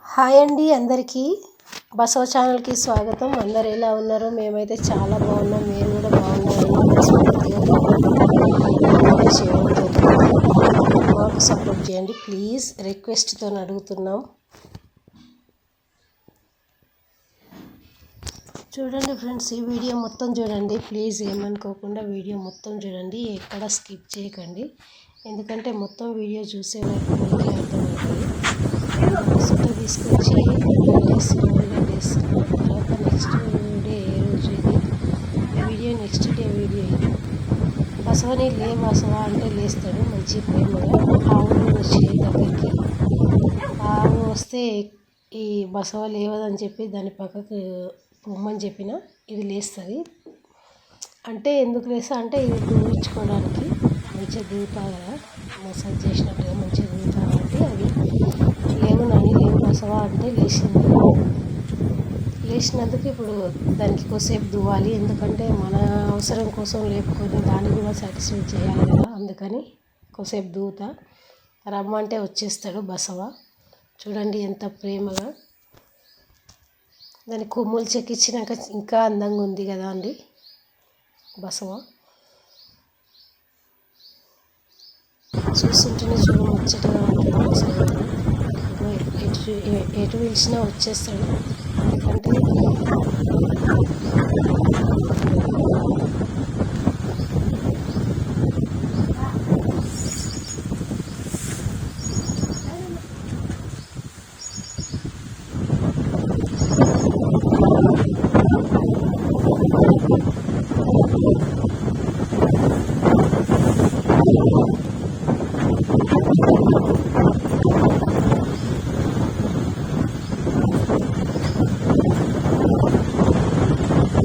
Hi అండి అందరికీ బసవ ఛానల్కి స్వాగతం. అందరు ఎలా ఉన్నారు? మేమైతే చాలా బాగున్నాం. మీరు కూడా బాగున్నారని మనస్ఫూర్తిగా చేయడం జరుగుతుంది. మాకు సపోర్ట్ చేయండి ప్లీజ్, రిక్వెస్ట్తో అడుగుతున్నాం. చూడండి ఫ్రెండ్స్, ఈ వీడియో మొత్తం చూడండి ప్లీజ్, ఏమనుకోకుండా వీడియో మొత్తం చూడండి, ఎక్కడ స్కిప్ చేయకండి. ఎందుకంటే మొత్తం వీడియో చూసే వరకు మీకే అర్థమవుతుంది. ఫస్ట్ తీసుకొచ్చి వేస్తున్నాం, తర్వాత నెక్స్ట్ డే ఏ రోజు ఇది వీడియో, నెక్స్ట్ డే వీడియో ఇది. బసవని లే బసవ అంటే లేస్తాడు మంచి ప్రేమగా. ఆవులు వచ్చాయి దగ్గరికి, ఆవు వస్తే ఈ బసవ లేవదని చెప్పి దాని పక్కకు పొమ్మని చెప్పిన, ఇది లేస్తుంది. అంటే ఎందుకు లేస్తా అంటే ఇది దూయించుకోవడానికి, మంచిగా దూతా కదా, మసాజ్ చేసినట్టుగా మంచిగా దూతా కాబట్టి అది లేవునని లేవు బసవ అంటే లేచింది. లేచినందుకు ఇప్పుడు దానికి కొద్దిసేపు దువ్వాలి, ఎందుకంటే మన అవసరం కోసం లేపుకొని దాన్ని కూడా సాటిస్ఫై చేయాలి కదా, అందుకని కొద్దిసేపు దూతా. రమ్మంటే వచ్చేస్తాడు బసవ. చూడండి ఎంత ప్రేమగా. దాని కొమ్ములు చెక్కించినాక ఇంకా అందంగా ఉంది కదా అండి బసవ. చూస్తుంటేనే ముచ్చటగా ఉంటుంది బసవ. ఎటు పిలిచినా వచ్చేస్తాడు. ఎందుకంటే